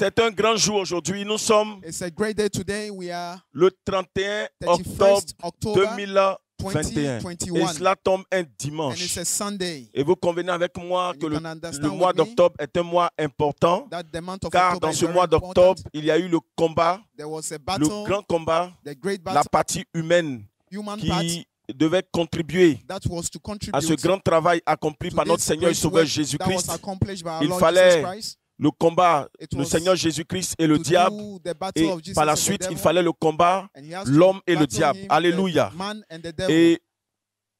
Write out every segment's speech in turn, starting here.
C'est un grand jour aujourd'hui. Nous sommes It's a great day today. We are le 31 31st octobre October 2021. 2021. Et cela tombe un and it's dimanche. a Sunday. Et vous convenez avec moi And que you le can understand mois with me d'octobre est un mois important, that the month of car October dans is ce very mois important. d'octobre, il y a eu le combat, There was a le battle, grand combat, the great la battle, partie humaine human part qui devait contribuer that was to à contribute ce grand travail accompli to par notre this Seigneur et great Sauveur work that was Jésus-Christ. accomplished by our Il Lord fallait Jesus Christ. Le combat, It le was Seigneur Jésus-Christ et le to diable. do the battle Et of Jesus par la and the suite, il devil, fallait le combat, and he has to l'homme et le battle diable. him, Alléluia. the man and the devil. Et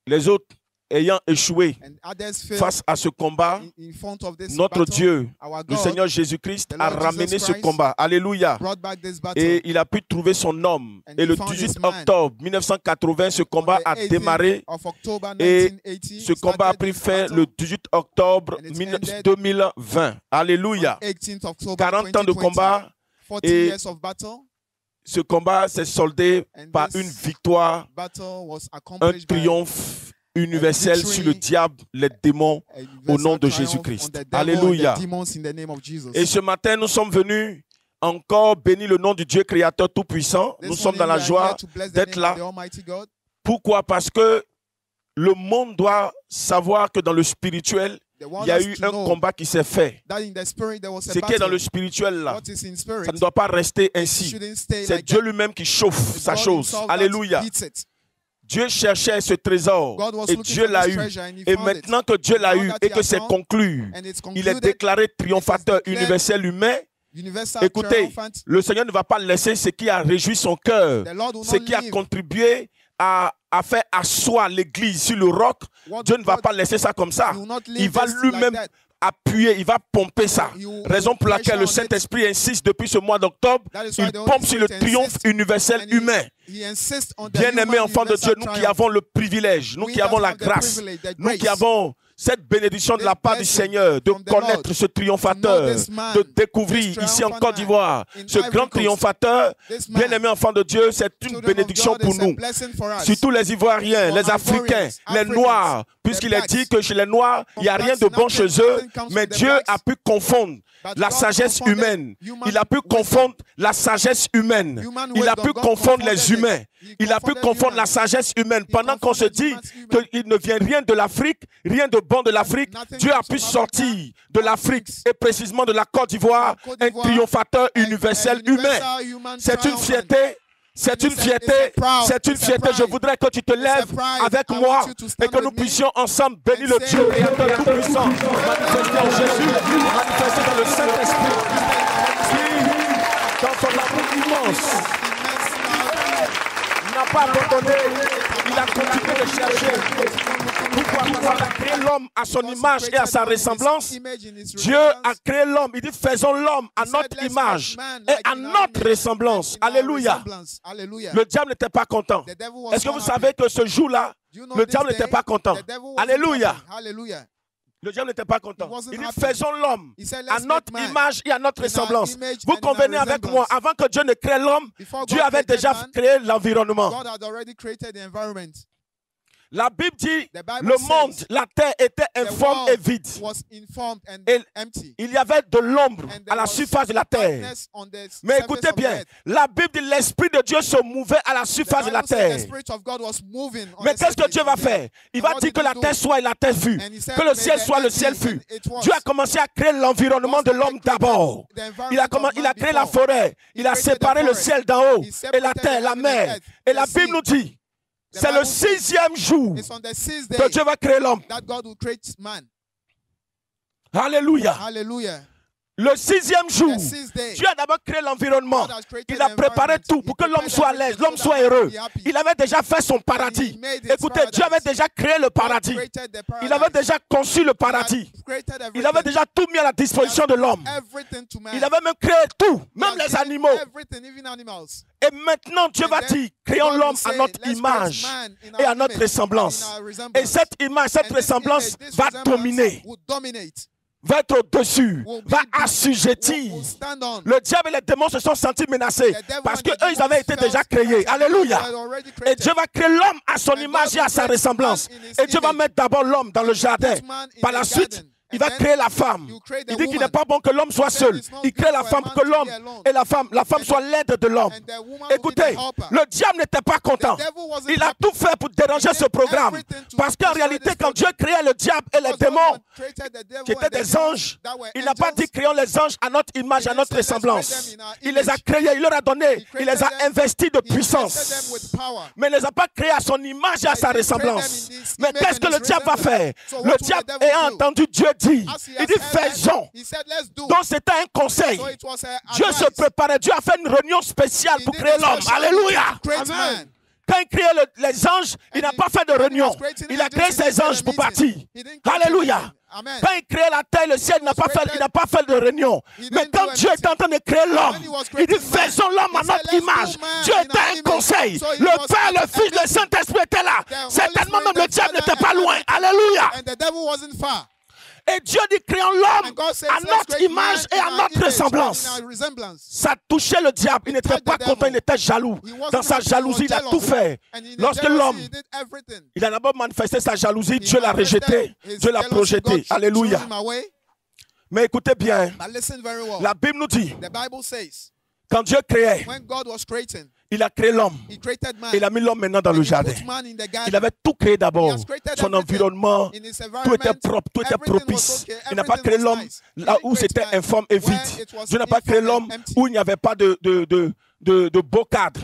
les autres ayant échoué And others failed face à ce combat, in front of this notre battle. Dieu, Our le God Seigneur Jésus-Christ, the a Lord ramené Jesus ce Christ combat. Alléluia. brought back this battle. Et il a pu trouver son homme. And Et he le found 18 his man. octobre 1980, ce combat On a the 18th démarré. of October Et 1980, ce combat a started pris this fin battle le 18 octobre And it ended 2020. Alléluia. on 18th October 40 ans de 2020. combat. 40 et years of battle. Ce combat s'est soldé And par this une victoire, battle was un accomplished by triomphe universel victory, sur le diable, les démons, a au nom universal de triumph Jésus-Christ. on the devil Alléluia. and the demons in the name of Jesus. Et ce matin, nous sommes venus encore bénir le nom du Dieu créateur tout-puissant. This Nous sommes morning dans la we are joie here to bless the d'être name of là. the Almighty God. Pourquoi? Parce que le monde doit savoir que dans le spirituel, The il world y a has eu to un know combat qui s'est fait. that in the spirit there was a Ce qui est dans battle. le spirituel là, What is in spirit ça ne doit pas rester it ainsi. shouldn't stay C'est like Dieu that. lui-même qui chauffe It's sa God chose. himself that Alléluia. beats it. Dieu cherchait ce trésor God was et looking Dieu for l'a this eu. treasure and he Et found it. maintenant que Dieu l'a Now eu that et he que has c'est found, conclu, and it's il est concluded, déclaré triomphateur declared universel humain. universal Écoutez, triumphant. le Seigneur ne va pas laisser ce qui a réjoui son cœur, The Lord will ce not qui a leave contribué à faire asseoir l'église sur le roc. what Dieu ne va God pas laisser ça comme ça. will not leave Il va this lui-même like that. appuyer, il va pomper ça. He will Raison pour pressure laquelle le on it. Saint-Esprit insiste depuis ce mois d'octobre. That is why Il the Holy pompe sur le Spirit triomphe insists universel and humain. he insists on the Bien-aimés human enfants de Dieu, universal nous qui triumph. avons le privilège, nous We qui avons that la have the grâce, privilege, the nous qui grace, avons cette bénédiction de la this part du blessing Seigneur de from the connaître Lord, ce triomphateur, to know this man, de découvrir this ici en triumphant Côte d'Ivoire man in ce Ivory grand Coast. triomphateur. This man, Bien-aimés enfants de Dieu, c'est une children of bénédiction God, pour is a nous. blessing for us. Surtout les Ivoiriens, For les Africains, Ivorians, les Africans, Noirs, the puisqu'il est blacks. dit que chez les Noirs, il n'y a From rien blacks, de bon nothing- chez eux, nothing comes mais from the Dieu blacks. a pu confondre But la God sagesse confonded humaine. human Il a pu wisdom. confondre la sagesse humaine. Human Il a wisdom. pu God confondre les confonded humains. it. He Il a pu confonded confondre la humans. sagesse humaine. He Pendant qu'on se confonded dit human. qu'il ne vient rien de l'Afrique, rien de bon de l'Afrique, Nothing Dieu a comes pu from sortir Africa. de l'Afrique et précisément de la Côte d'Ivoire Côte un d'Ivoire, triomphateur a universel universal humain. human C'est une triumphant. fierté. C'est une It's a fierté, proud, c'est une it's a fierté. Je pride. voudrais que tu te It's a lèves pride. avec I want moi you to et stand que nous with me puissions ensemble bénir and le say, Dieu créateur tout-puissant, manifesté en Jésus, manifesté dans le Saint-Esprit, qui, dans son amour immense, n'a pas abandonné, il a continué de chercher. Pourquoi? Parce qu'il a créé l'homme à son image et à sa ressemblance. Dieu a créé l'homme. Il dit faisons l'homme à notre image et à notre ressemblance. Alléluia. Le diable n'était pas content. Est-ce que vous savez que ce jour-là, le diable n'était pas content? Alléluia. Le diable n'était pas content. Il dit faisons l'homme à notre image et à notre ressemblance. Vous convenez avec moi, avant que Dieu ne crée l'homme, Dieu avait déjà créé l'environnement. La Bible dit le monde, la terre était informe et vide. Et il y avait de l'ombre à la surface de la terre. Mais écoutez bien, la Bible dit l'Esprit de Dieu se mouvait à la surface de la terre. Mais qu'est-ce que Dieu va faire? Il va dire que la terre soit et la terre fut. Que le ciel soit, le ciel fut. Dieu a commencé à créer l'environnement de l'homme d'abord. Il a créé la forêt. Il a séparé le ciel d'en haut et la terre, la mer. Et la Bible nous dit c'est le 6e jour que Dieu va créer l'homme. Alléluia. Le 6e jour, Dieu a d'abord créé l'environnement. Il a préparé tout pour que l'homme soit à l'aise, l'homme soit heureux. Il avait déjà fait son paradis. Écoutez, Dieu avait déjà créé le paradis. Il avait déjà conçu le paradis. Il avait déjà tout mis à la disposition de l'homme. Il avait même créé tout, même les animaux. Et maintenant, Dieu va dire, créons l'homme à notre image et à notre ressemblance. Et cette image, cette ressemblance va dominer. Va être au-dessus, va assujettir. Le diable et les démons se sont sentis menacés parce qu'eux, ils avaient été déjà créés. Alléluia. Et Dieu va créer l'homme à son image et à sa ressemblance. Et Dieu va mettre d'abord l'homme dans le jardin. Par la suite, il va créer la femme. Il dit qu'il n'est pas bon que l'homme soit seul. Il crée la femme pour que l'homme et la femme soit l'aide de l'homme. Écoutez, le diable n'était pas content. Il a tout fait pour déranger ce programme. Parce qu'en réalité, quand Dieu créait le diable et les démons, qui étaient des anges, il n'a pas dit créons les anges à notre image, à notre ressemblance. Il les a créés, il leur a donné, il les a investis de puissance. Mais il ne les a pas créés à son image et à sa ressemblance. Mais qu'est-ce que le diable va faire? Le diable ayant entendu Dieu dire, il dit faisons. Donc c'était un conseil. Dieu se préparait, Dieu a fait une réunion spéciale pour créer l'homme. Alléluia. Amen. Quand il créait les anges, il n'a pas fait de réunion. Il a créé ses anges pour partir. Alléluia. Quand il créait la terre, le ciel, il n'a pas fait de réunion. Mais quand Dieu est en train de créer l'homme, il dit faisons l'homme à notre image. Dieu était un conseil. Le Père, le Fils, le Saint-Esprit étaient là. Certainement même le diable n'était pas loin. Alléluia. Et Dieu dit créons l'homme à notre image et à notre ressemblance. Ça touchait le diable. Il n'était pas content, il était jaloux. Dans sa jalousie, il a tout fait. Lorsque l'homme, il a d'abord manifesté sa jalousie, Dieu l'a rejeté, Dieu l'a projeté. Alléluia. Mais écoutez bien, la Bible nous dit, quand Dieu créait, il a créé l'homme. Il a mis l'homme maintenant dans le jardin. Il avait tout créé d'abord. Son environnement, tout était propre, tout était propice. Il n'a pas créé l'homme là où c'était informe et vide. Dieu n'a pas créé l'homme où il n'y avait pas de beaux cadres,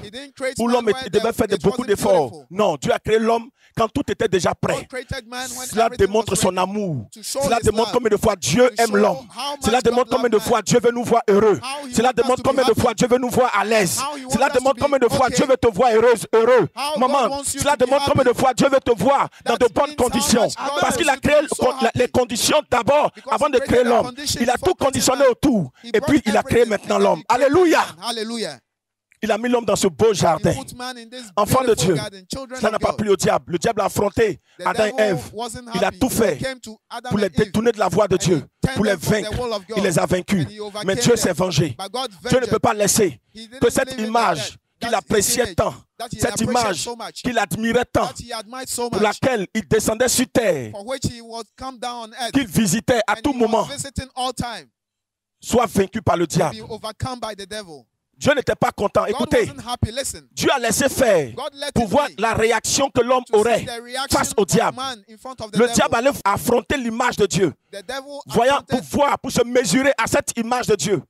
où l'homme devait faire beaucoup d'efforts. Non, Dieu a créé l'homme quand tout était déjà prêt. Cela démontre son amour. Cela démontre combien de fois Dieu aime l'homme. Cela démontre combien de fois Dieu veut nous voir heureux. Cela démontre combien de fois Dieu veut nous voir à l'aise. Cela démontre combien de fois Dieu veut te voir heureux. Maman, cela démontre combien de fois Dieu veut te voir dans de bonnes conditions. Parce qu'il a créé les conditions d'abord, avant de créer l'homme. Il a tout conditionné autour. Et puis il a créé maintenant l'homme. Alléluia. Il a mis l'homme dans ce beau jardin. Enfant de Dieu, ça n'a pas plu au diable. Le diable a affronté Adam et Ève. Il a tout fait pour les détourner de la voie de Dieu, pour les vaincre. Il les a vaincus. Mais Dieu s'est vengé. Dieu ne peut pas laisser que cette image qu'il appréciait tant, cette image qu'il admirait tant, pour laquelle il descendait sur terre, qu'il visitait à tout moment, soit vaincu par le diable. Dieu n'était pas content. Écoutez, Dieu a laissé faire pour voir la réaction que l'homme aurait face au diable. Le diable allait affronter l'image de Dieu, pour se mesurer à cette image de Dieu.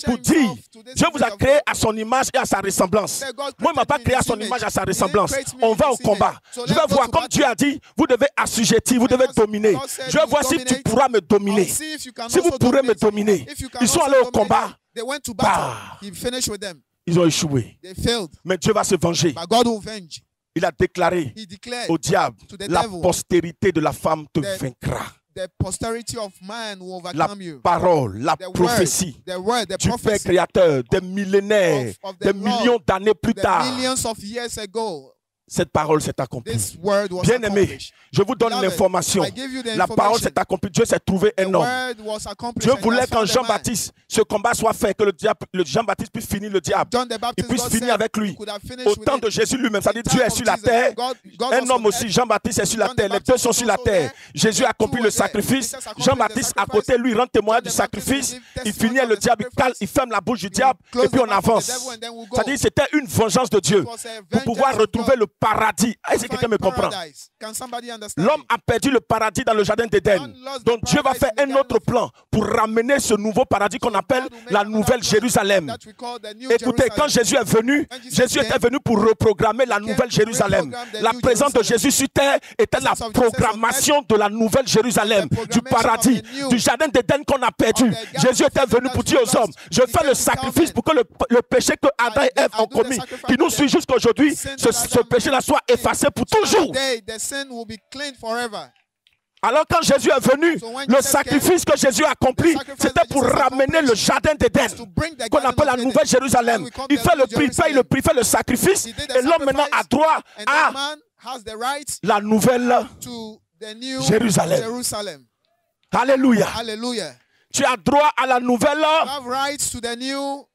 Pour dire, Dieu vous a créé à son image et à sa ressemblance. Moi, il ne m'a pas créé à son image et à sa ressemblance. On va au combat. Je vais voir, comme Dieu a dit, vous devez assujettir, vous devez dominer. Je vais voir si tu pourras me dominer. Si vous pourrez me dominer. Ils sont allés au combat. Ils ont échoué. Mais Dieu va se venger. Il a déclaré au diable, la postérité de la femme te vaincra. La parole, la prophétie du Père créateur, des millénaires, des millions d'années plus tard, cette parole s'est accomplie. Bien aimé, je vous donne l'information. La parole s'est accomplie. Dieu s'est trouvé un homme. Dieu voulait qu'en Jean-Baptiste, ce combat soit fait, que le Jean-Baptiste puisse finir le diable. Il puisse finir avec lui. Au temps de Jésus lui-même, c'est-à-dire Dieu est sur la terre. Un homme aussi, Jean-Baptiste est sur la terre. Les deux sont sur la terre. Jésus a accompli le sacrifice. Jean-Baptiste à côté, lui, rend témoignage du sacrifice. Il finit le diable, il ferme la bouche du diable et puis on avance. C'est-à-dire c'était une vengeance de Dieu pour pouvoir retrouver le paradis. Est-ce que quelqu'un me comprend? L'homme a perdu le paradis dans le jardin d'Éden. Donc Dieu va faire un autre plan pour ramener ce nouveau paradis qu'on appelle la nouvelle Jérusalem. Écoutez, quand Jésus est venu, Jésus était venu pour reprogrammer la nouvelle Jérusalem. La présence de Jésus sur terre était la programmation de la nouvelle Jérusalem, du paradis, du jardin d'Éden qu'on a perdu. Jésus était venu pour dire aux hommes, je fais le sacrifice pour que le péché que Adam et Ève ont commis, qui nous suit jusqu'à aujourd'hui, ce péché-là soit effacé pour toujours. Alors quand Jésus est venu, le sacrifice que Jésus a accompli, c'était pour ramener le jardin d'Éden, qu'on appelle la nouvelle Jérusalem. Il fait le prix, il fait le sacrifice, et l'homme maintenant a droit à la nouvelle Jérusalem. Alléluia. Tu as droit à la nouvelle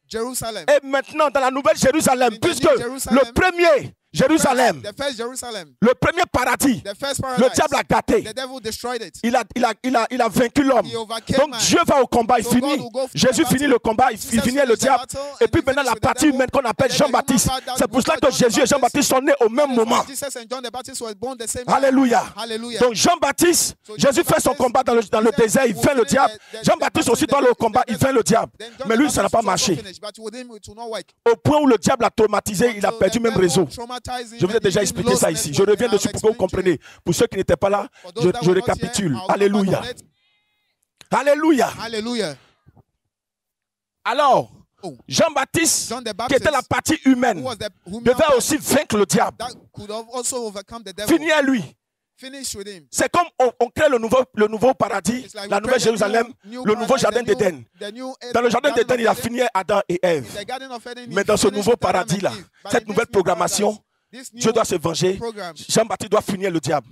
Jérusalem. Et maintenant, dans la nouvelle Jérusalem, puisque le premier Jérusalem, the first Jerusalem, le premier paradis, the first le paradise, diable a gâté. the devil destroyed it. Il a vaincu l'homme. He overcame Donc man. Dieu va au combat, il So finit. God will go for Jésus the finit battle. le combat, il Jesus finit le finished the diable. battle, Et and puis he maintenant la finished with the partie devil. humaine qu'on appelle And then the human Jean-Baptiste. part that C'est pour we cela call que John Jésus et Baptist. Jean-Baptiste sont nés au même That is why moment. Jesus and John the Baptist were born the same time. Alléluia. Hallelujah. Donc Jean-Baptiste, So Jésus fait son Jean-Baptiste, combat dans le désert, il will vainc le finish diable. the Jean-Baptiste aussi battle doit in le combat, il vainc le diable. Then John Mais the lui, ça n'a Baptist pas also marché. finished, but with him it will not work. Au point où le diable a traumatisé, il a Until perdu the même devil réseau. traumatized him Je vous ai and déjà he expliqué lost ça ici. Je network, reviens and dessus I've pour que vous explained to you. compreniez. Pour ceux qui n'étaient pas là, For those that je were not here, récapitule. I'll go back Alléluia. on it. Alléluia. Hallelujah. Alors, Oh. Jean-Baptiste, John the qui Baptist, était la partie humaine, who was the human devait part aussi vaincre le diable. that could have also overcome the devil. Fini à lui. Finish with him. C'est comme on crée le nouveau paradis, It's like la we nouvelle create the Jérusalem, new le nouveau paradise, jardin the new- d'Éden. the new Dans le jardin Garden d'Éden, of il a Eden. fini Adam et Ève. In the Garden of Eden, he Mais dans ce finished nouveau with Adam and paradis-là, Eve. But cette in nouvelle this new programmation, paradise, this Dieu new doit se venger. program, Jean-Baptiste doit finir le diable.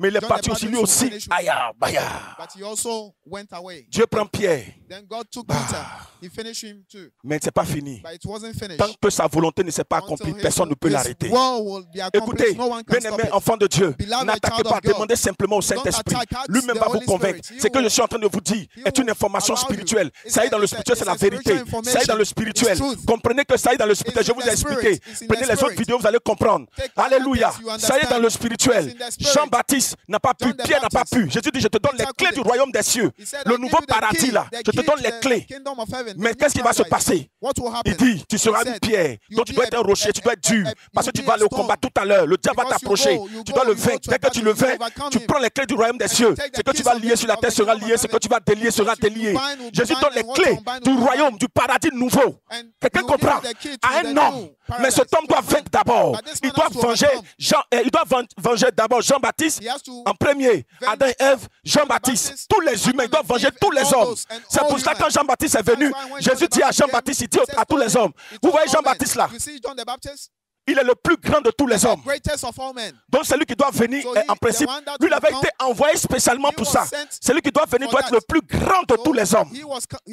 Mais il est John the parti aussi, lui Baptist aussi. will finish with Aïe, aïe. but he also went away. Dieu prend Pierre, Then God took Bah. Peter. He finished him too. mais ce n'est pas fini. But it wasn't finished. Tant que sa volonté ne s'est pas Until accomplie, his- personne ne peut his l'arrêter. will will be accomplished. Écoutez, No one can stop bien-aimé it. enfant de Dieu, Beloved n'attaquez child pas, of God, demandez simplement au don't Saint-Esprit. attack, ask Lui-même the va vous Holy convaincre. Spirit. Ce que He je suis en train de vous dire he est une will information allow you. spirituelle. It's Ça y est a- dans le it's a- spirituel, c'est la it's a spiritual vérité. information. Ça y est dans le It's spirituel. truth. Comprenez que ça y est dans le spirituel. It's Je in vous ai the spirit. expliqué. It's in Prenez the les autres spirit. vidéos, vous allez comprendre. Take Alléluia. the context, you Ça y est dans le understand. spirituel. It's in the spirit. Jean-Baptiste n'a pas pu, John the Pierre n'a pas Baptist. pu. Jésus dit, je te donne les Peter clés du couldn't. royaume des cieux. He said, Le "I'll give nouveau you the key, paradis là, the je te key donne to les the clés. kingdom of heaven, Mais the qu'est-ce qui va se paradise." passer? What will happen? Il dit, tu seras He une said, pierre, "You'll donc tu be dois être un rocher, tu dois être dur, parce que tu vas aller au combat tout à l'heure. Le diable va Because you t'approcher, go, you tu go, dois le you go vaincre. to Dès a que tu le battle, you vaincs, overcome tu him. prends les clés du royaume des And cieux. you take Ce the que tu keys vas of lier the- sur la of terre the sera kingdom lié, of ce que heaven. tu vas délier sera What you délié. bind will be Jésus bind donne les and what you clés unbind du will be royaume, bound. du paradis nouveau. And Quelqu'un he will give comprend? you the key to À the un new homme. Mais cet paradise. homme doit vaincre d'abord. But this Il man doit has to venger overcome. il doit venger d'abord Jean-Baptiste He has to en premier. venge Adam et Ève, Jean-Baptiste. Baptist, Tous les humains, ils doivent Adam and venger Eve, tous les all hommes. those and C'est all pour cela que human. quand Jean-Baptiste est venu, That's why when Jésus John the dit à Baptist Jean-Baptiste, il dit came, à tous les hommes, he vous told voyez all men, Jean-Baptiste là, you see John the Baptist? il est le plus grand de tous les hommes. The greatest of all men. Donc c'est lui qui doit venir So en the principe. one that Lui, il avait will été envoyé spécialement he pour was ça. sent C'est lui qui doit venir, for doit être that. le plus grand de So tous les hommes. he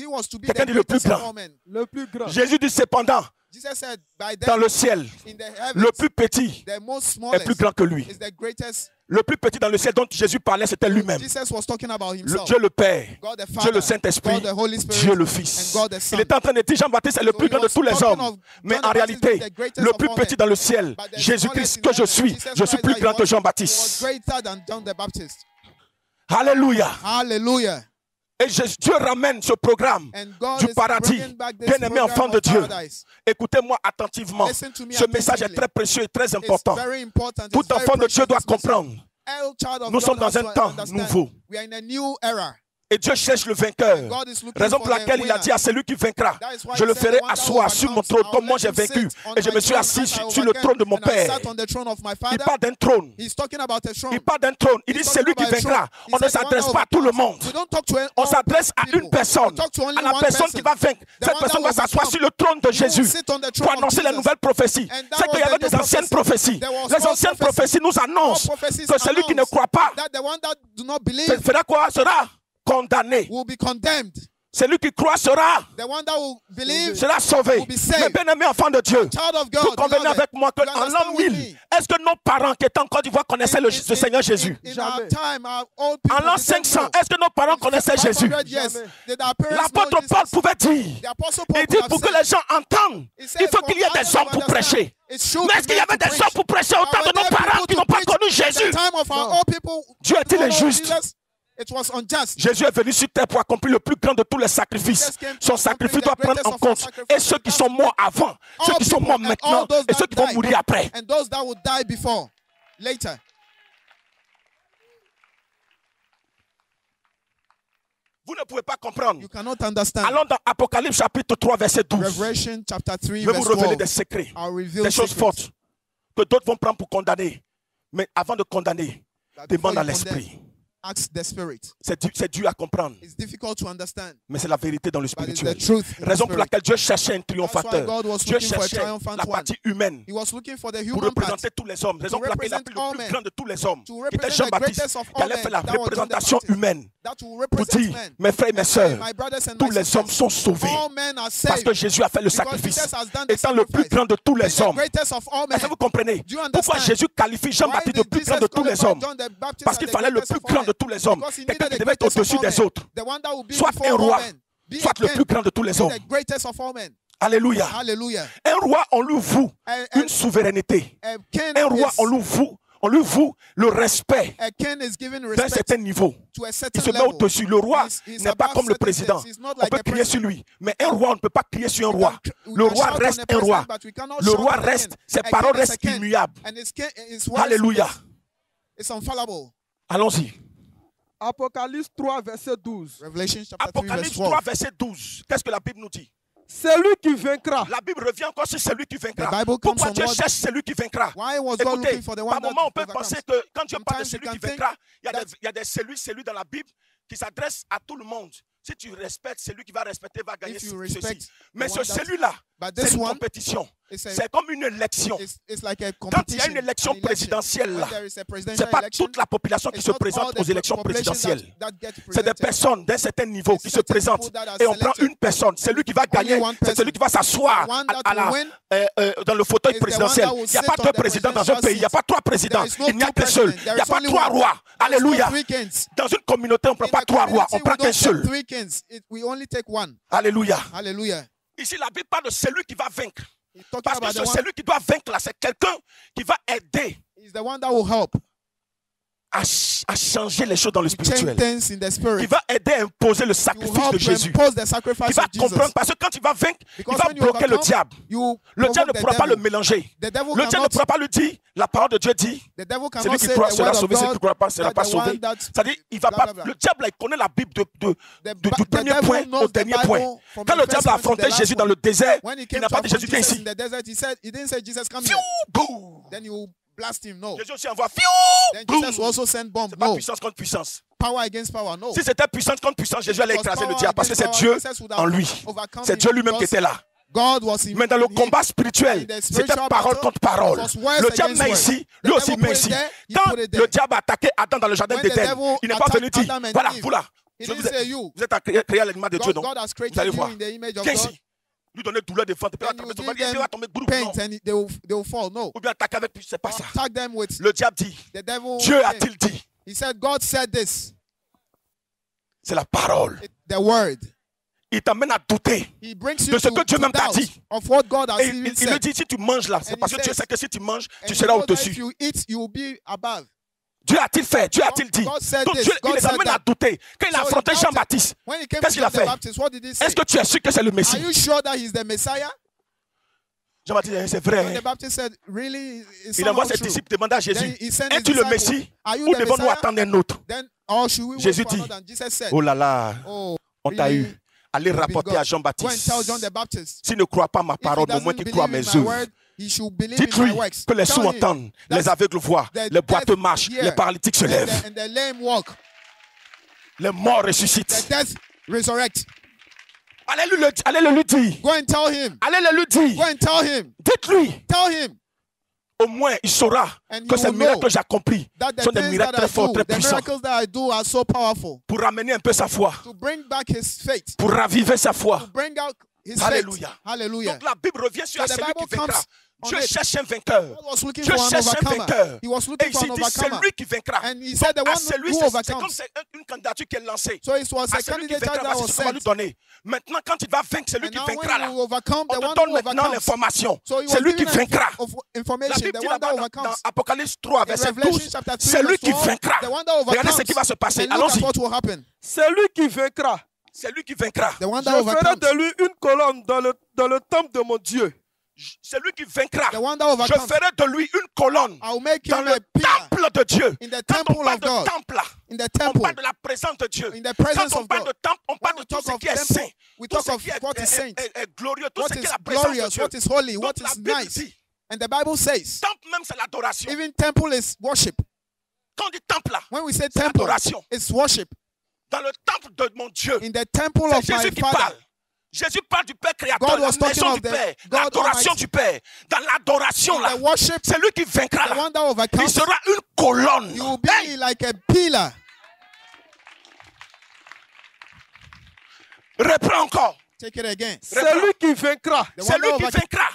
was to be Quelqu'un the dit le plus greatest of grand. all men. Le plus grand. Jésus dit cependant, Jesus said, by dans then, le ciel, in the heavens, le plus petit the most est smallest plus grand que lui. is the greatest. Le plus petit dans le ciel dont Jésus parlait, c'était lui-même. Jesus was talking about himself. Dieu le Père, God the Dieu Father, le Saint-Esprit, God the Holy Spirit, Dieu le Fils. and God the Son. Il est en train de dire Jean-Baptiste est le So plus he grand de was tous les talking hommes. of Mais John en the Baptist réalité, being the greatest le of plus all petit men. dans le ciel, But the Jésus-Christ smallest in que je heaven, suis, Jesus je suis Christ plus that grand he que was Jean-Baptiste. greater than John the Baptist. Alléluia. Hallelujah. Et Dieu ramène ce programme And God du is paradis. bringing back this Bien-aimé program enfant de of Dieu, paradise. écoutez-moi attentivement. Listen to me Ce message est attentively. très précieux et très It's important. very important. Tout It's very enfant de Dieu precious, doit this message. comprendre. Every child of Nous God sommes dans has un to temps understand. nouveau. We are in a new era. Et Dieu cherche le vainqueur. God is looking Raison for pour the laquelle il a winner. dit à celui qui vaincra, That is why je he le said, ferai the one that asseoir sur mon overcomes, trône I'll comme moi let j'ai him vaincu. sit on Et je my me suis throne assis as I sur le overcame, trône de mon and I Père. sat on the throne of my Il Father. parle d'un trône. He's talking about a throne. Il parle d'un trône. Il dit He's celui talking qui about a throne. vaincra. He On ne said the one s'adresse that pas à tout le overcomes. monde. We don't talk to On all s'adresse à people. une personne. We talk to only À la one personne person. qui va vaincre. The Cette one personne that va s'asseoir overcomes. sur le trône de He will Jésus sit on the pour throne of annoncer les Jesus. nouvelles prophéties. And that C'est qu'il y was avait the des new anciennes prophecy. prophéties. There was Les false anciennes prophecies. prophéties nous annoncent All prophecies que celui qui ne announce croit pas that the one that do not believe fera quoi? Sera condamné. will be condemned. Celui qui croit sera The one that will believe sera sauvé. will be saved. Mais bien-aimé enfant de Dieu, child of vous God. convenez beloved, avec moi you qu'en understand l'an with 1000, me? est-ce que nos parents qui étaient en Côte d'Ivoire connaissaient le Seigneur Jésus? In our Jamais. time, our old people En l'an didn't 500, know. est-ce que nos parents connaissaient Jésus? 500 years, Jamais. did our parents L'apôtre know Paul Jesus? pouvait dire, The apostle Paul il dit could have pour que said, les gens entendent, he said, il faut for qu'il y ait others des to hommes pour understand, prêcher. it should Mais be est-ce qu'il y meant avait to des preach. hommes pour prêcher au temps de But were nos there parents people qui to n'ont pas preach connu at Jésus? the time of our Non. old people Dieu who est-il don't know injuste? Jesus? It was unjust. Jésus est venu sur terre pour accomplir le plus grand de tous les sacrifices. Jesus came to Son sacrifice accomplish doit the prendre greatest en of all compte sacrifices. et ceux qui sont morts avant, ceux All qui sont people morts and maintenant all those et that ceux qui vont died, mourir après. and those that will die before, later. Vous ne pouvez pas comprendre. You cannot understand. Allons dans Apocalypse chapitre 3 verset 12. Revelation chapter 3 Je vais vous verse révéler 12. des secrets, I'll reveal des choses secrets. fortes que d'autres vont prendre pour condamner. Mais avant de condamner, That before demande à you condemn, l'esprit. Ask the Spirit. C'est dur à comprendre. It's difficult to understand. Mais c'est la vérité dans le spirituel. Truth Raison pour laquelle Dieu cherchait un triomphateur. Dieu cherchait la one. partie humaine pour représenter tous les hommes. Raison pour laquelle il a pris le plus grand de tous les hommes, qui était Jean-Baptiste, qui allait faire la représentation humaine. Pour dire, mes frères et mes sœurs, tous les hommes sont sauvés. Parce que Jésus a fait le sacrifice, étant le plus grand de tous les hommes. Est-ce que vous comprenez? Pourquoi Jésus qualifie Jean-Baptiste de plus grand de tous les hommes? Parce qu'il fallait le plus grand de tous les hommes. Quelqu'un qui devait être au-dessus des autres. Soit un roi, soit le plus grand de tous les hommes. Alléluia. Un roi, on lui voue une souveraineté. Un roi, on lui voue le respect d'un certain niveau. Il se met au-dessus. Le roi n'est pas comme le président. On peut crier sur lui. Mais un roi, on ne peut pas crier sur un roi. Le roi reste un roi. Le roi reste, ses paroles restent immuables. Alléluia. Allons-y. Apocalypse 3, verset 12. Apocalypse 3, verset 12. Qu'est-ce que la Bible nous dit? Celui qui vaincra. La Bible revient encore sur celui qui vaincra. Pourquoi Dieu cherche celui qui vaincra? Écoutez, par moment, on peut penser que quand Dieu parle de celui qui vaincra, il y a des celui dans la Bible qui s'adresse à tout le monde. Si tu respectes, celui qui va respecter va gagner ceci. Mais celui-là, c'est une compétition. C'est comme une élection. Quand il y a une élection présidentielle, ce n'est pas toute la population qui se présente aux élections présidentielles. C'est des personnes d'un certain niveau qui se présentent. Et on prend une personne. Celui qui va gagner, c'est celui qui va s'asseoir dans le fauteuil présidentiel. Il n'y a pas deux présidents dans un pays. Il n'y a pas trois présidents. Il n'y a qu'un seul. Il n'y a pas trois rois. Alléluia. Dans une communauté, on ne prend pas trois rois. On prend qu'un seul. Alléluia. Ici, la Bible parle de celui qui va vaincre. Parce que celui qui doit vaincre, là, c'est quelqu'un qui va aider à changer les choses dans le spirituel. Qui va aider à imposer le sacrifice de Jésus. Qui va comprendre, parce que quand il va vaincre, il va bloquer le diable. Le diable ne pourra pas le mélanger. Le diable ne pourra pas lui dire, la parole de Dieu dit, celui qui croit sera sauvé, celui qui ne croit pas ne sera pas sauvé. C'est-à-dire, le diable, il connaît la Bible du premier point au dernier point. Quand le diable a affronté Jésus dans le désert, il n'a pas dit Jésus, viens ici. Blast him, no. Jésus aussi envoie. Then Jesus will also send bomb. C'est pas puissance contre puissance. Power against power, no. Si c'était puissance contre puissance, Jésus allait écraser le diable parce que c'est Dieu en lui. C'est Dieu lui-même qui était là. Mais dans le combat spirituel, c'était parole contre parole. Le diable met ici, lui aussi met ici. Quand le diable a attaqué Adam dans le jardin d'Éden, il n'est pas venu dire, voilà, vous là. Vous êtes créé à l'image de Dieu, non? Vous allez voir. Viens ici. Lui donner douleur de ventre, il va tomber non. Ou bien attaquer avec plus, c'est pas ça. Le diable dit, Dieu a-t-il dit? He said, God said this. C'est la parole. The word. Il t'amène à douter de ce que Dieu même t'a dit. Et il lui dit, si tu manges là, c'est parce que Dieu sait que si tu manges, tu seras au-dessus. Dieu a-t-il fait? Dieu a-t-il dit? Donc Dieu, il les amène à douter. Quand il a affronté Jean-Baptiste, qu'est-ce qu'il a fait? Est-ce que tu es sûr que c'est le Messie? Jean-Baptiste, c'est vrai. Il envoie ses disciples demander à Jésus, es-tu le Messie ou devons-nous attendre un autre? Jésus dit, oh là là, on t'a eu. Allez rapporter à Jean-Baptiste. S'il ne croit pas ma parole, au moins qu'il croit mes œuvres. Dites-lui que les sourds entendent, les aveugles voient, les boiteux marchent, les paralytiques se lèvent, les morts ressuscitent. Allez le lui dire. Allez le lui dire. Dites-lui. Au moins, il saura que ces miracles que j'accomplis sont des miracles très forts, très puissants. Pour ramener un peu sa foi. Pour raviver sa foi. Alléluia. Donc la Bible revient sur celui qui vaincra. Dieu cherche un vainqueur. Dieu cherche un vainqueur. Et ici, il dit celui qui vaincra. Donc, à celui, c'est comme une candidature qui est lancée. À celui qui vaincra, c'est ce qu'on va lui donner. Maintenant, quand il va vaincre, celui qui vaincra là, on te donne maintenant l'information. C'est lui qui vaincra. La Bible dit là-bas dans Apocalypse 3, verset 12, c'est lui qui vaincra. Regardez ce qui va se passer. Allons-y. Celui qui vaincra. Celui qui vaincra. Je ferai de lui une colonne dans le temple de mon Dieu. Celui qui vaincra, je ferai de lui une colonne dans le temple de Dieu. Quand on parle de temple, on parle de la présence de Dieu. Quand on parle de temple, on parle de tout ce qui est saint, tout ce qui est glorieux, tout ce qui est la présence de Dieu. What is nice. And the Bible says, temple même c'est l'adoration. Even temple is worship. Quand on dit temple là, When we say c'est temple, adoration. it's worship. Dans le temple de mon Dieu, In the temple c'est of my Jésus qui Father, parle. Jésus parle du Père créateur, God la was talking maison of du the Père, God l'adoration Almighty. du Père. Dans l'adoration là, the worship, c'est lui qui vaincra the là. one that Il overcomes, sera une colonne. you will be Hey! like a pillar. Reprends encore. Take it again. C'est lui qui vaincra. The C'est one lui that qui overcomes. vaincra.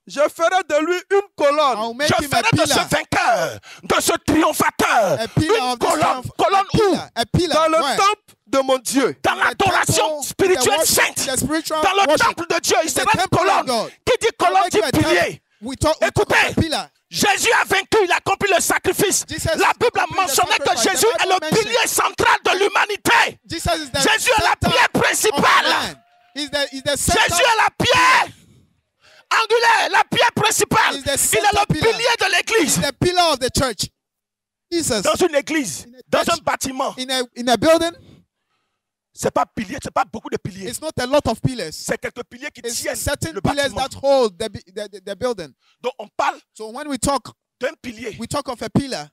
Je ferai de lui une colonne. I'll make Je him a ferai de ce pillar. vainqueur, de ce triomphateur, A pillar une of this colonne. triumph. Colonne A où? pillar. A pillar. Dans le Where? temple de mon Dieu. Dans l'adoration temple, spirituelle the worship, sainte. the spiritual Dans le worship. temple de Dieu, il In the sera une temple of colonne. God. Qui dit colonne Make dit it a temple. pilier. We talk about Écoutez, pillar. Jésus a vaincu, il a accompli le sacrifice. Jesus La Bible a accomplished the mentionné que sacrifice. Jésus The est Bible le mentioned. pilier central de l'humanité. Jesus is the Jésus est la center pierre of principale. man. He's the center. Jésus est la pierre angulaire, la pierre principale. He's Il the est center le pillar. pilier de l'église. He's the pillar of the church. Jesus. Dans une église, dans un bâtiment, In a building, c'est pas pilier, c'est pas beaucoup de piliers. it's not a lot of pillars. C'est quelques piliers qui It's tiennent certain le pillars bâtiment. that hold the building. Donc on parle So when we talk d'un pilier, of a pillar,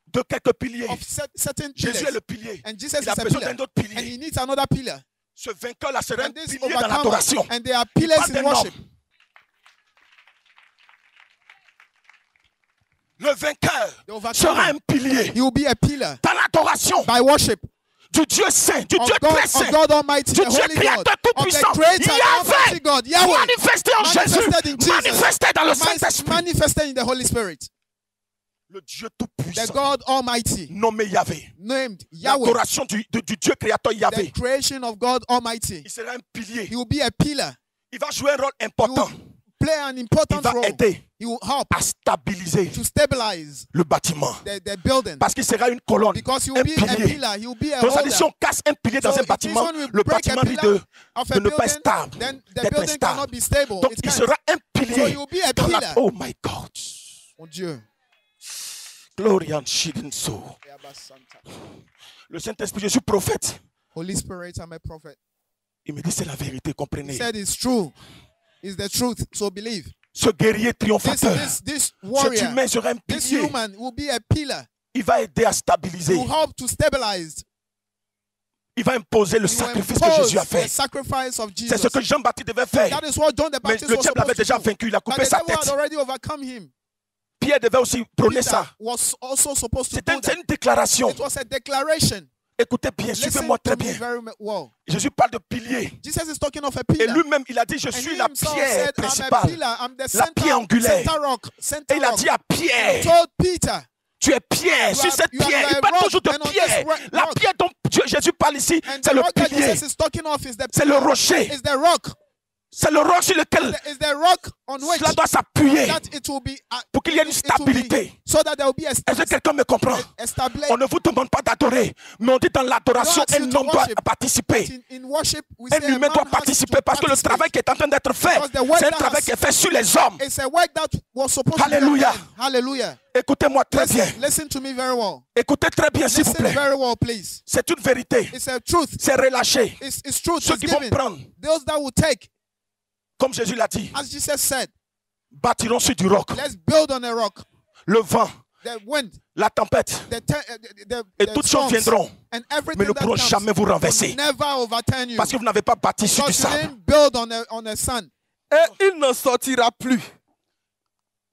de quelques piliers. of certain Jésus est pillars. le pilier. And Jesus Il a is a besoin pillar. d'un autre And pilier. he needs another pillar. Ce vainqueur-là sera un And this pilier dans overcomer. l'adoration. And they are pillars parle in d'un worship. homme. Le vainqueur The overcomer. sera un pilier He will be a pillar dans l'adoration by worship du Dieu saint, du of Dieu God, très of saint, God Almighty, du the Dieu Holy God, créateur of the tout-puissant. Creator, the Almighty Yahvé, God, Yahweh, manifesté en Jésus, manifested in Jesus, manifesté dans le Saint-Esprit. manifested in the Holy Spirit, Le Dieu the tout-puissant, God Almighty, nommé Yahvé. named Yahweh, L'adoration du Dieu créateur the Yahvé. creation of God Almighty. Il sera un pilier. He will be a pillar. Il va jouer un rôle He important. will play an Il important va role. aider He will help à stabiliser to stabilize le bâtiment. the building. Parce qu'il sera une colonne, Because he un will be a pilier. pillar, he will be a Donc ça dit, si on holder. casse un pilier dans So un if bâtiment, this one will le break a bâtiment dit pillar of a de ne pas être building, stable, then the d'être building cannot instable. be stable. Donc It il can't. sera un So pilier. he will be a dans la- pillar. Oh my God. Mon Dieu. Glory and Shidinso. Le Saint-Esprit, je suis prophète. Holy Spirit, I'm a prophet. Il me dit c'est la vérité, He comprenez. said it's true. It's the truth. So believe. Ce guerrier triomphateur, This cet warrior, humain sera un this pilier. human will be a pillar. Il va aider à stabiliser. He will help to stabilize. Il va imposer le He will sacrifice que impose Jésus a the fait. sacrifice of C'est Jesus. ce que Jean-Baptiste devait faire. That is what John the Mais Baptist le was diable avait supposed to déjà do. vaincu. Il a But coupé the sa devil had tête. already overcome him. Pierre devait aussi prôner Peter ça. was also supposed to C'était do that. une déclaration. It was a declaration. Écoutez bien, Listen suivez-moi to très me bien. very well. Jésus parle de pilier. Jesus is talking of a Et pillar. lui-même, il a dit, je And suis he la himself pierre said, I'm a principale. pillar. I'm the La center, pierre angulaire. center rock. Et Center il a rock. dit à He Pierre, told Peter, tu es pierre You sur are- cette you are pierre. the Il parle rock, toujours de and on pierre. this La rock. pierre dont Jésus parle ici, and c'est the le rock that pilier. Jesus is talking of is the C'est le rocher. is the rock. C'est le roc sur lequel Is the rock on which cela doit s'appuyer that it will be pour qu'il y ait une it will be- stabilité. so that there will be a Est-ce que quelqu'un me comprend? established. On ne vous demande pas d'adorer, mais on dit dans l'adoration, We don't ask un you to homme doit worship. participer. In worship, we Un say a humain man doit has participer to parce que le participate. travail qui est en train d'être fait, Because the work c'est un that travail has- qui est fait sur les hommes. It's a work that was supposed Hallelujah. to be done. Hallelujah. Écoutez-moi très bien. Listen to me very well. Écoutez très bien, s'il vous Listen plaît. very well, please. C'est une vérité. It's a truth. C'est relâché. It's truth. Ceux It's qui vont given. prendre, Those that will take, comme Jésus l'a dit, as Jesus said, bâtiront sur du roc. let's build on a rock. Le vent, The wind, la tempête et the toutes choses storms, viendront, and mais everything ne that pourront comes jamais vous will renverser. never overturn you. Parce que vous n'avez pas bâti sur du Because you sable. didn't build on a sand. Et il n'en sortira plus.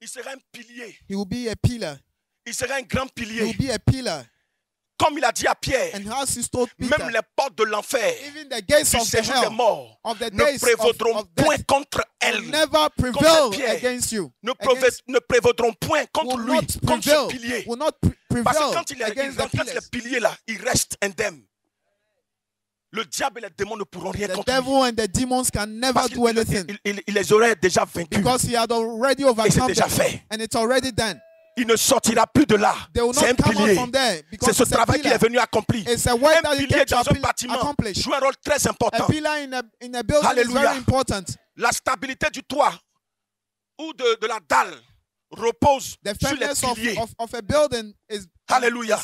Il sera un pilier. He will be a pillar. Il sera un grand He will pilier. be a pillar. Comme il a dit à Pierre, And as he told Peter, même les portes de l'enfer, even the gates du of the séjour des hell, morts, of the ne days prévaudront of point death, contre will elle. never prevail Pierre. against you. Ne Against- prévaudront point contre will lui, not contre ce prevail. pilier. Will not Parce que prevail quand il against the rencontre pillars. les piliers là, il reste indemne. Le diable et les démons ne pourront rien The contre lui. devil and the demons can never Parce do anything qu'il les aurait déjà vaincus. because he had already Et c'est overcome déjà them, fait. and it's already done. Il ne sortira plus de là. They will C'est un not come out pilier. from there C'est because ce it's a travail qu'il pillar. est venu accomplir. It's a work Un that he pilier came to dans un bâtiment accomplish. joue un rôle très important. A pillar in a building Hallelujah. is very important. La stabilité du toit ou de la dalle repose The sur les firmness piliers. of a building is Alléluia.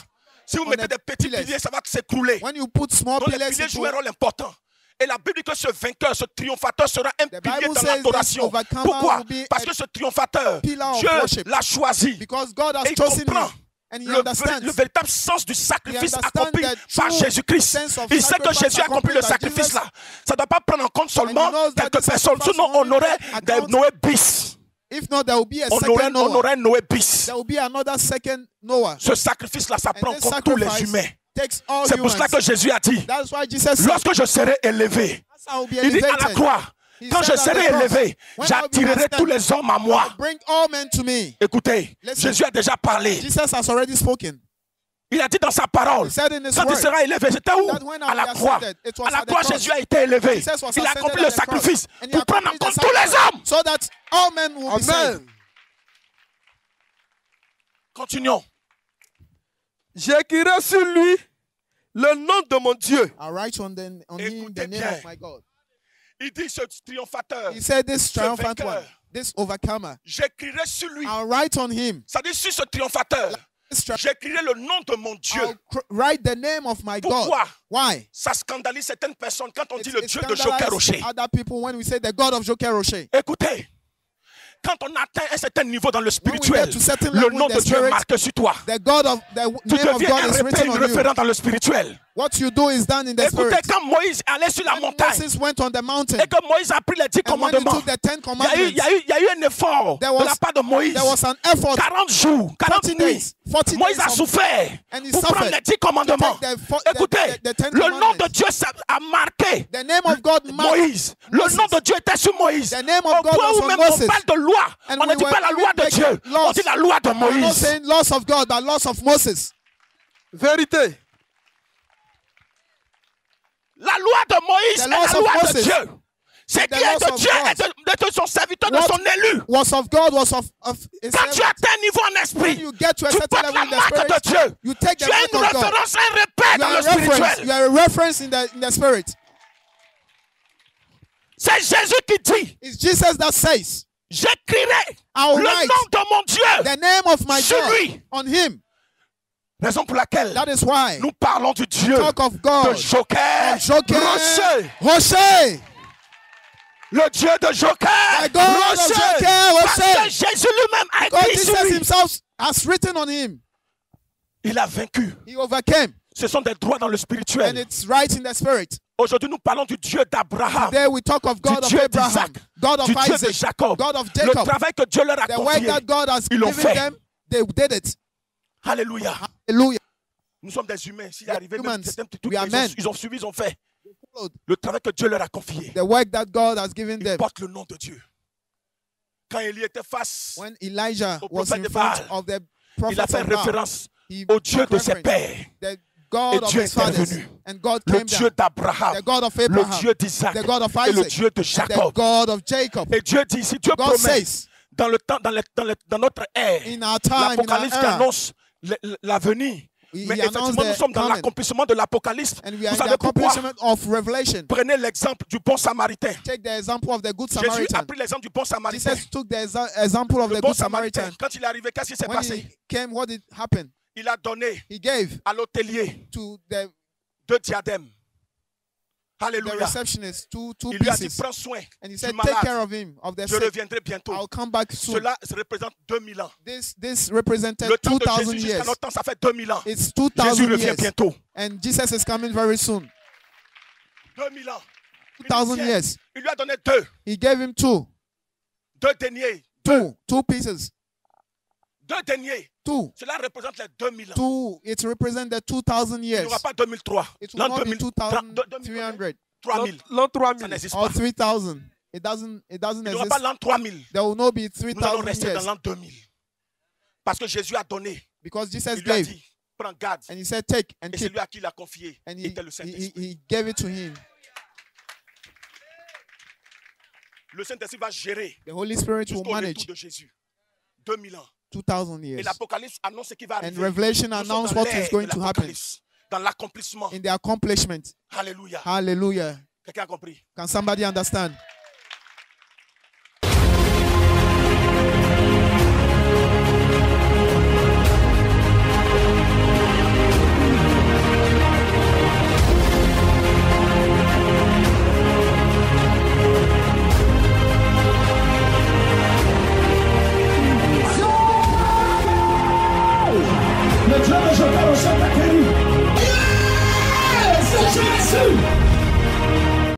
Si vous on mettez the des petits pillars. piliers, ça va s'écrouler. when you put small Donc les pillars piliers jouent un into. rôle important. Et la Bible dit que ce vainqueur, ce triomphateur sera un The pilier Bible dans says l'adoration. this overcomer Pourquoi? will be Parce a que ce triomphateur, pillar of Dieu worship. l'a choisi. Because God Et has il chosen comprend him. And he understands. Le véritable sens du sacrifice accompli par Jésus-Christ. Il sait que Jésus a accompli le sacrifice là. Ça ne doit pas prendre en compte seulement quelques personnes. Sinon, on aurait des Noé bis. If not, there will be a second Noah. On aurait Noé bis. There will be another second Noah. Ce sacrifice là, ça prend en compte tous les humains. C'est pour cela que Jésus a dit, lorsque je serai élevé, il dit à la croix, quand je serai élevé, j'attirerai tous les hommes à moi. Écoutez, Jésus a déjà parlé. Il a dit dans sa parole, quand il sera élevé, c'était où? À la croix. À la croix, Jésus a été élevé. Il a accompli le sacrifice pour prendre en compte tous les hommes. Amen. Continuons. J'écrirai sur lui le nom de mon Dieu. Écoutez bien. Il dit ce triomphateur, He said this ce triumphant one, vainqueur, this overcomer. j'écrirai sur lui. I'll write on him. Ça dit sur ce triomphateur, j'écrirai le nom de mon Dieu. I'll write the name of my Pourquoi? God. Why? Ça scandalise certaines personnes quand on dit le It Dieu de Joker Rocher. other people when we say the God of Joker Rocher. Écoutez, quand on atteint un certain niveau dans le spirituel, le nom de Dieu est marqué sur toi. The God of the Tu name of deviens God un is written on you. référent dans le spirituel. What you do is done in the Écoutez, spirit. quand Moïse allait sur la When montagne Moses went on the mountain, et que Moïse a pris les 10 and when he commandements, took the 10 il commandments, y a eu un effort There de was- la part de Moïse. there was an effort. 40 jours, 40 40 nuits. days, 40 Moïse days a of- souffert and he pour prendre suffered les 10 commandements. to take the Écoutez, the 10 le nom de commandments. Dieu a marqué The name of God marked Moïse. Le Moses. nom de Dieu était sur Moïse. The name Au of God point was où on même on Moses. parle de loi. And On ne we dit were pas la loi de making Dieu. On laws. dit la loi de We're not Moïse. saying laws of God, but laws of Moses. Vérité. La loi de Moïse The est la laws of loi de Moses. Dieu. C'est The qui est laws de of Dieu God. et de son serviteur, de What son élu. was of God was of his Quand tu servant. atteins un niveau en When esprit, you get to a tu certain portes level la in the marque de spirit, Dieu. you take Tu the as mark une of God. référence, un repère You dans are le a reference. spirituel. You are a reference in the spirit. C'est Jésus qui dit, It's Jesus that says, j'écrirai I'll le write nom de mon Dieu the name of my sur God lui. on him. Raison pour laquelle That is why nous parlons du Dieu talk of de God, Joker of Joker Rocher. Rocher. Le Dieu de Joker The God of Rocher. Joker Parce que Rocher. Jésus lui-même a God écrit sur Jesus lui. himself has written on him. Il a vaincu. He overcame. Ce sont des droits dans le And spirituel. it's right in the spirit. Aujourd'hui, nous parlons du Dieu d'Abraham, Today we talk of God du of Dieu Abraham, d'Isaac, God of du Dieu de Isaac, Jacob. God of Le Jacob. travail que Dieu leur a The work confié, that God has ils l'ont given fait. them, they did it. Alléluia. Hallelujah. Nous sommes des humains. S'il est We are arrivé, même humans. certains trucs, We are men. ils ont suivi, ils ont fait. followed. Le travail que Dieu leur a confié, The work that God has given ils them. portent le nom de Dieu. Quand Élie était face, When Elijah au was prophète in de front Baal, of the il a prophets fait of Baal, référence he au Dieu took de ses reference. pères, The God Et of Dieu his est fathers, intervenu. and God le came Dieu down. d'Abraham, The God of le Abraham, Dieu d'Isaac the God of et le Isaac, Dieu de and the Jacob. God of Jacob. Et Dieu dit, si Dieu God promet says, dans le temps, dans notre ère, in our time, in our l'Apocalypse qui era, annonce l'avenir. he Mais announced effectivement, nous the sommes dans coming. l'accomplissement de l'Apocalypse. And we Vous are in the savez pourquoi? accomplishment of Revelation. Prenez l'exemple du bon Samaritain. Take the example of the Good Jésus a Samaritan. pris l'exemple du bon Samaritain. Jesus took the example of Le the bon Good Samaritain, Samaritan. quand il est arrivé, qu'est-ce qui s'est When passé? he came, what did happen? Il a donné He gave à l'hôtelier to the 2 diadèmes. the Alléluia. receptionist two Il lui a dit, pieces. prends soin And he du said, take care malade. of him, of the Je sick. reviendrai bientôt. I'll come back soon. Cela représente 2000 ans. This represented Le temps de 2,000 Jésus jusqu'à years. notre temps, ça fait 2000 ans. It's Jésus 2,000 revient years. bientôt. And Jesus is coming very soon. 2000 ans. 2,000 Musicien, years. Il lui a donné 2 He gave him two deniers. pieces. 2 deniers. Two. Cela représente les 2000 ans. Two. It represents the 2,000 Il n'y years. aura pas 2003. It will L'an not be 2000, 2,300 3000. L'an Ça 3000. n'existe or pas. 3,000. It doesn't Il n'y aura exist. pas l'an 3000. There will not be Nous allons 3,000 rester dans years l'an 2000. Parce que Jésus a donné. because Jesus Il lui a gave dit, prends garde. and he said, take and Et keep. celui à qui il a confié And était le Saint-Esprit. he gave it to him. Le Saint-Esprit va gérer The Holy Spirit will jusqu'au retour manage de Jésus. 2000 ans. 2,000 Et years. l'Apocalypse annonce ce qui va And arriver. Revelation Nous sommes announced dans what is l'ère going de to happen l'Apocalypse, dans l'accomplissement. in the accomplishment. Alléluia. Hallelujah. Quelqu'un a compris? Can somebody understand?